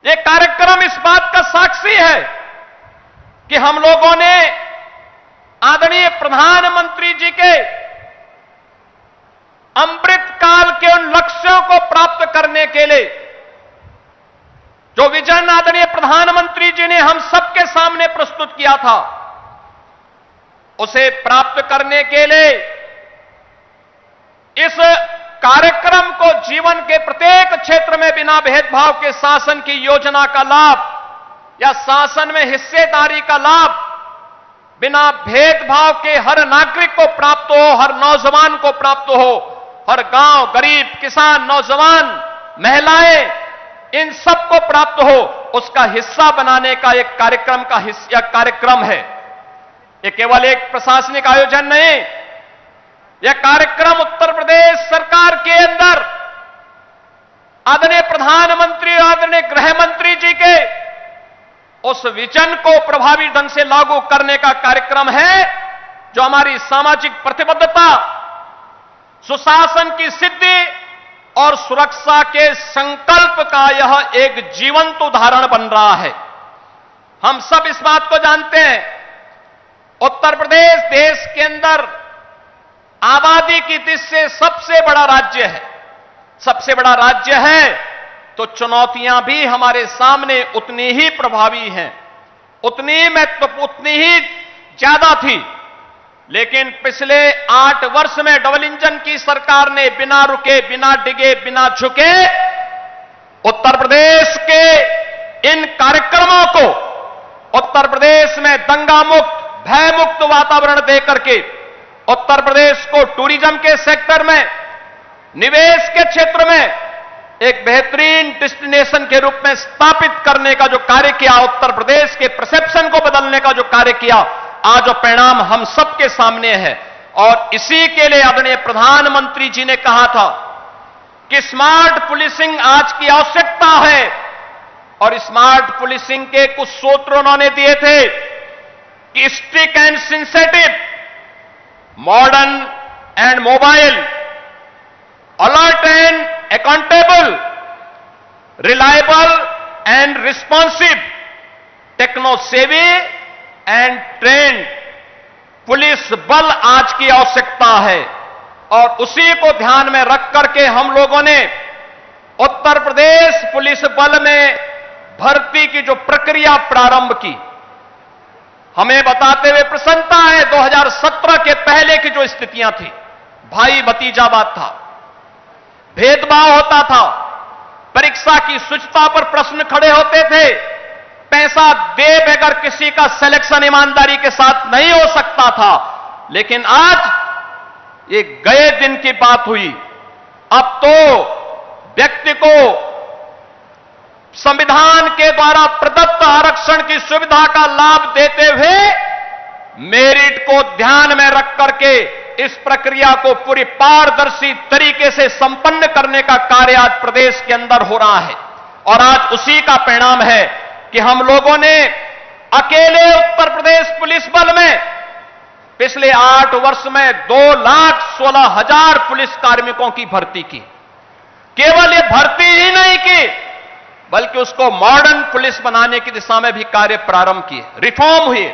ये कार्यक्रम इस बात का साक्षी है कि हम लोगों ने आदरणीय प्रधानमंत्री जी के अमृत काल के उन लक्ष्यों को प्राप्त करने के लिए जो विजन आदरणीय प्रधानमंत्री जी ने हम सबके सामने प्रस्तुत किया था, उसे प्राप्त करने के लिए इस कार्यक्रम को जीवन के प्रत्येक क्षेत्र में बिना भेदभाव के शासन की योजना का लाभ या शासन में हिस्सेदारी का लाभ बिना भेदभाव के हर नागरिक को प्राप्त हो, हर नौजवान को प्राप्त हो, हर गांव, गरीब, किसान, नौजवान, महिलाएं, इन सबको प्राप्त हो, उसका हिस्सा बनाने का एक कार्यक्रम है। यह केवल एक प्रशासनिक आयोजन नहीं, यह कार्यक्रम उत्तर प्रदेश सरकार के अंदर आदरणीय प्रधानमंत्री और आदरणीय गृह मंत्री जी के उस विजन को प्रभावी ढंग से लागू करने का कार्यक्रम है, जो हमारी सामाजिक प्रतिबद्धता, सुशासन की सिद्धि और सुरक्षा के संकल्प का यह एक जीवंत उदाहरण बन रहा है। हम सब इस बात को जानते हैं, उत्तर प्रदेश देश के अंदर आबादी की दृष्टि से सबसे बड़ा राज्य है। सबसे बड़ा राज्य है तो चुनौतियां भी हमारे सामने उतनी ही प्रभावी हैं, उतनी ही ज्यादा थी। लेकिन पिछले 8 वर्ष में डबल इंजन की सरकार ने बिना रुके, बिना डिगे, बिना झुके उत्तर प्रदेश के इन कार्यक्रमों को उत्तर प्रदेश में दंगा मुक्त, भय मुक्त वातावरण देकर के उत्तर प्रदेश को टूरिज्म के सेक्टर में, निवेश के क्षेत्र में एक बेहतरीन डेस्टिनेशन के रूप में स्थापित करने का जो कार्य किया, उत्तर प्रदेश के परसेप्शन को बदलने का जो कार्य किया, आज जो परिणाम हम सबके सामने है। और इसी के लिए आदरणीय प्रधानमंत्री जी ने कहा था कि स्मार्ट पुलिसिंग आज की आवश्यकता है, और स्मार्ट पुलिसिंग के कुछ सूत्र उन्होंने दिए थे कि strict and sensitive, modern and mobile, alert and accountable, reliable and responsive, techno savvy and trained police बल आज की आवश्यकता है। और उसी को ध्यान में रख करके हम लोगों ने उत्तर प्रदेश पुलिस बल में भर्ती की जो प्रक्रिया प्रारंभ की, हमें बताते हुए प्रसन्नता है 2017 के पहले की जो स्थितियां थी, भाई भतीजावाद था, भेदभाव होता था, परीक्षा की शुचिता पर प्रश्न खड़े होते थे, पैसा दे बगैर किसी का सिलेक्शन ईमानदारी के साथ नहीं हो सकता था। लेकिन आज ये गए दिन की बात हुई, अब तो व्यक्ति को संविधान के द्वारा प्रदत्त आरक्षण की सुविधा का लाभ देते हुए मेरिट को ध्यान में रख करके इस प्रक्रिया को पूरी पारदर्शी तरीके से संपन्न करने का कार्य आज प्रदेश के अंदर हो रहा है। और आज उसी का परिणाम है कि हम लोगों ने अकेले उत्तर प्रदेश पुलिस बल में पिछले 8 वर्ष में 2,16,000 पुलिस कार्मिकों की भर्ती की। केवल ये भर्ती ही नहीं की, बल्कि उसको मॉडर्न पुलिस बनाने की दिशा में भी कार्य प्रारंभ किए, रिफॉर्म हुए।